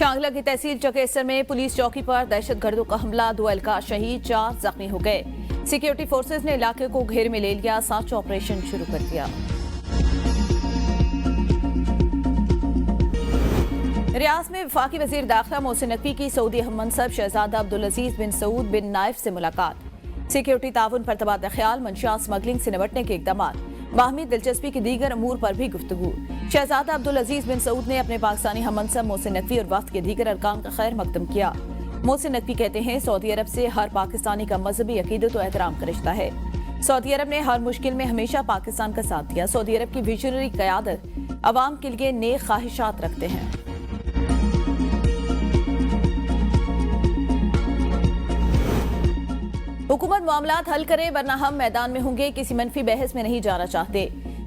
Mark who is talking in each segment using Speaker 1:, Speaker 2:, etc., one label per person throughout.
Speaker 1: शांगला की तहसील चकेसर में पुलिस चौकी पर दहशतगर्दों का हमला, 2 एहलकार शहीद, 4 जख्मी हो गए। सिक्योरिटी फोर्सेज ने इलाके को घेर में ले लिया, सर्च ऑपरेशन शुरू कर दिया। रियाद में वफाकी वजीर दाखिला मोहसिन नकवी की सऊदी अहम मनसब शहजादा अब्दुल अजीज बिन सऊद बिन नाइफ से मुलाकात। सिक्योरिटी ताउन पर तबादला ख्याल, मंशियात स्मगलिंग से निपटने के इकदाम, बाहमी दिलचस्पी की दीगर अमूर पर भी गुफ्तगू। शहजादा अब्दुल अजीज बिन सऊद ने अपने पाकिस्तानी हम मनसब मोहसिन नकवी और वक्त के दीगर अरकान का खैर मकदम किया। मोहसिन नकवी कहते हैं, सऊदी अरब से हर पाकिस्तानी का मजहबी अकीदत और एहतराम का रिश्ता है। सऊदी अरब ने हर मुश्किल में हमेशा पाकिस्तान का साथ दिया। सऊदी अरब की विजनरी क़यादत अवाम के लिए नेक ख्वाहिशात रखते हैं। हुकूमत मामलात हल करे वरना हम मैदान में होंगे, किसी मनफी बहस में नहीं जाना चाहते।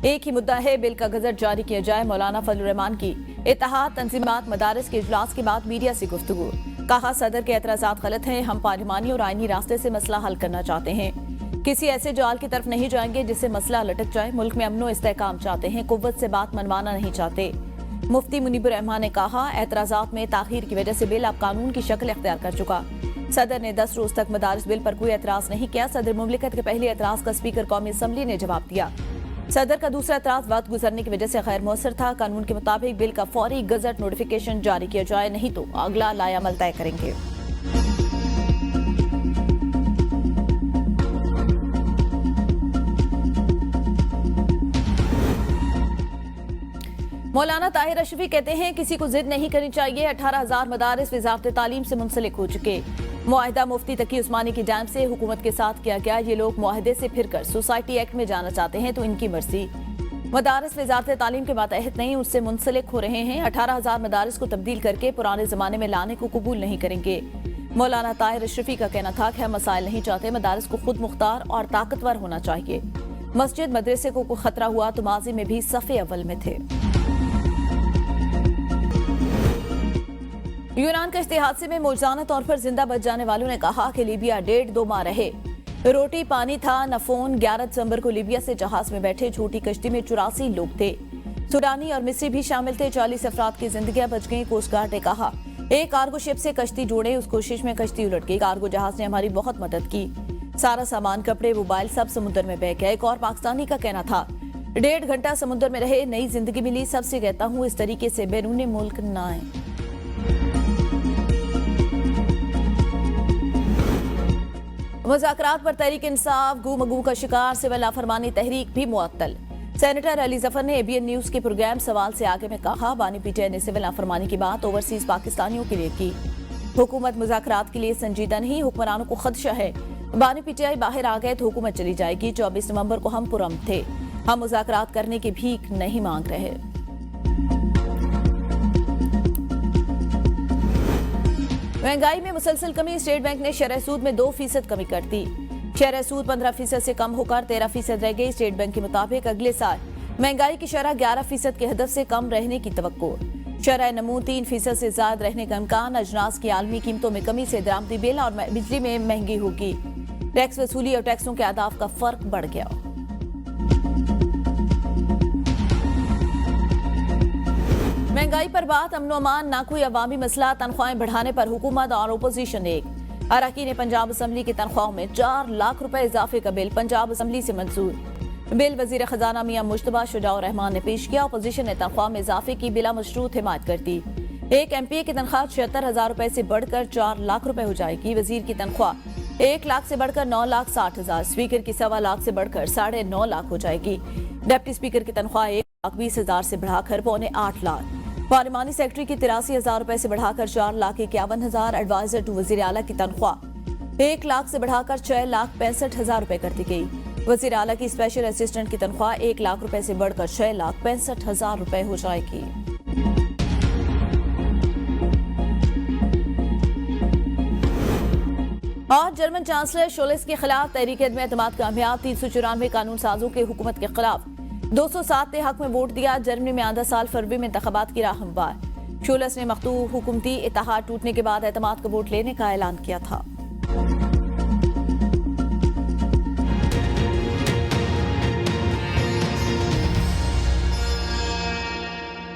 Speaker 1: एक ही मुद्दा है, बिल का गजट जारी किया जाए। मौलाना फजलुर रहमान की इत्तेहाद तंजीमात मदारिस के इजलास के बाद मीडिया से गुफ्तगू। कहा, सदर के एतराज़ात गलत हैं, हम पार्लिमानी और आईनी रास्ते से मसला हल करना चाहते हैं। किसी ऐसे जाल की तरफ नहीं जाएंगे जिससे मसला लटक जाए। मुल्क में अमनो इस्तेहकाम चाहते हैं, कुव्वत से बात मनवाना नहीं चाहते। मुफ्ती मुनीबुर रहमान ने कहा, एतराज़ात में ताखीर की वजह से बिल अब कानून की शक्ल इख्तियार कर चुका। सदर ने 10 रोज तक मदारिस बिल पर कोई एतराज नहीं किया। सदर मुमलिकत के पहले एतराज का स्पीकर कौमी असम्बली ने जवाब दिया। सदर का दूसरा एतराज वक्त गुजरने की वजह से गैर मौसर था। कानून के मुताबिक बिल का फौरी गजट नोटिफिकेशन जारी किया जाए, नहीं तो अगला लायामल तय करेंगे। मौलाना ताहिर अशरफी कहते हैं, किसी को जिद नहीं करनी चाहिए। 18,000 मदारिस वजारत तालीम से मुंसलिक हो चुके। मुआहिदा मुफ्ती तकी उस्मानी की जानिब से हुकूमत के साथ किया गया। ये लोग मुआहिदे से फिरकर सोसाइटी एक्ट में जाना चाहते हैं तो इनकी मर्जी। मदारिस वजारत तालीम के मातहत नहीं, उससे मुंसलिक हो रहे हैं। 18,000 मदारिस को तब्दील करके पुराने जमाने में लाने को कबूल नहीं करेंगे। मौलाना ताहिर अशरफी का कहना था कि हम मसाइल नहीं चाहते, मदारिस को खुद मुख्तार और ताकतवर होना चाहिए। मस्जिद मदरसे को कोई खतरा हुआ तो माजी में भी सफ़े अव्वल में थे। यूनान के इश्ते हादसे में मौजूदा तौर पर जिंदा बच जाने वालों ने कहा कि लीबिया 1.5-2 माह रहे। रोटी पानी था न फोन। 11 दिसंबर को लीबिया से जहाज में बैठे छोटी कश्ती में 84 लोग थे। सूडानी और मिस्री भी शामिल थे। 40 अफराद की जिंदगियां बच गईं। कोस्ट गार्ड ने कहा, एक कार्गो शिप से कश्ती जोड़े, उस कोशिश में कश्ती उलट गई। कार्गो जहाज ने हमारी बहुत मदद की। सारा सामान, कपड़े, मोबाइल सब समुद्र में बह गया। एक और पाकिस्तानी का कहना था, 1.5 घंटा समुद्र में रहे, नई जिंदगी मिली। सबसे कहता हूँ इस तरीके से बैरून मुल्क न आए। मुज़ाकरात पर तहरीक इंसाफ गू मगू का शिकार, सिविल लाफरमानी तहरीक भी मुअत्तल। सेनेटर अली जफर ने एबीएन न्यूज के प्रोग्राम सवाल से आगे में कहा, बानी पीटीआई ने सिविल लाफरमानी की बात ओवरसीज पाकिस्तानियों के लिए की। हुकूमत मुज़ाकरात के लिए संजीदा नहीं, हुक्मरानों को खदशा है। बानी पीटीआई बाहर आ गए तो हुकूमत चली जाएगी। 24 नवंबर को हम पुरअमन थे, हम मुज़ाकरात करने की भीख नहीं मांग रहे। महंगाई में मुसलसल कमी, स्टेट बैंक ने शरह सूद में 2% कमी कर दी। शरह सूद 15% से कम होकर 13% रह गई। स्टेट बैंक के मुताबिक अगले साल महंगाई की शरह 11% के हदफ से कम रहने की तवक्को। शरह नमू 3% से ज्यादा रहने का इम्कान। अजनास की आलमी कीमतों में कमी से दरामदी बिल और बिजली में महंगी होगी। टैक्स वसूली और टैक्सों के आदाफ का फर्क बढ़ गया। महंगाई पर बात, अमन अमान ना कोई अवामी मसला। तनख्वाहें बढ़ाने पर हुकूमत और अपोजिशन एक। अरकान पंजाब असम्बली की तनख्वाहों में 4 लाख रुपए इजाफे का बिल पंजाब असम्बली से मंजूर। बिल वजीर खजाना मियां मुश्तबा शुजाउर रहमान ने पेश किया। अपोजिशन ने तनख्वाह में इजाफे की बिला मशरूत हिमायत कर दी। एक एमपीए की तनख्वाह 76,000 रुपए से बढ़कर 4 लाख रुपए हो जाएगी। वजीर की तनख्वाह 1 लाख से बढ़कर 9,60,000। स्पीकर की 1.25 लाख से बढ़कर 9.5 लाख हो जाएगी। डिप्टी स्पीकर की तनख्वाह 1,20,000 से बढ़ाकर 7.25 लाख। पार्लिमानी सेक्रेटरी की 83,000 रुपए से बढ़ाकर 4,51,000। एडवाइजर टू वजीर आला की तनख्वाह 1 लाख से बढ़ाकर 6,65,000 रुपए कर दी गई। वजीर आला की स्पेशल असिस्टेंट की तनख्वाह 1 लाख रुपए से बढ़कर 6,65,000 रुपए हो जाएगी। और जर्मन चांसलर शोलेस के खिलाफ तहरीक एतमाद कामयाब। 394 कानून साजों के हुकूमत के खिलाफ 207 ने हक में वोट दिया। जर्मनी में आधा साल फरवरी में इंतखाबात की राह हमवार। शोलेस ने मखतू हुकूमती इत्तेहाद टूटने के बाद एतमाद का वोट लेने का ऐलान किया था।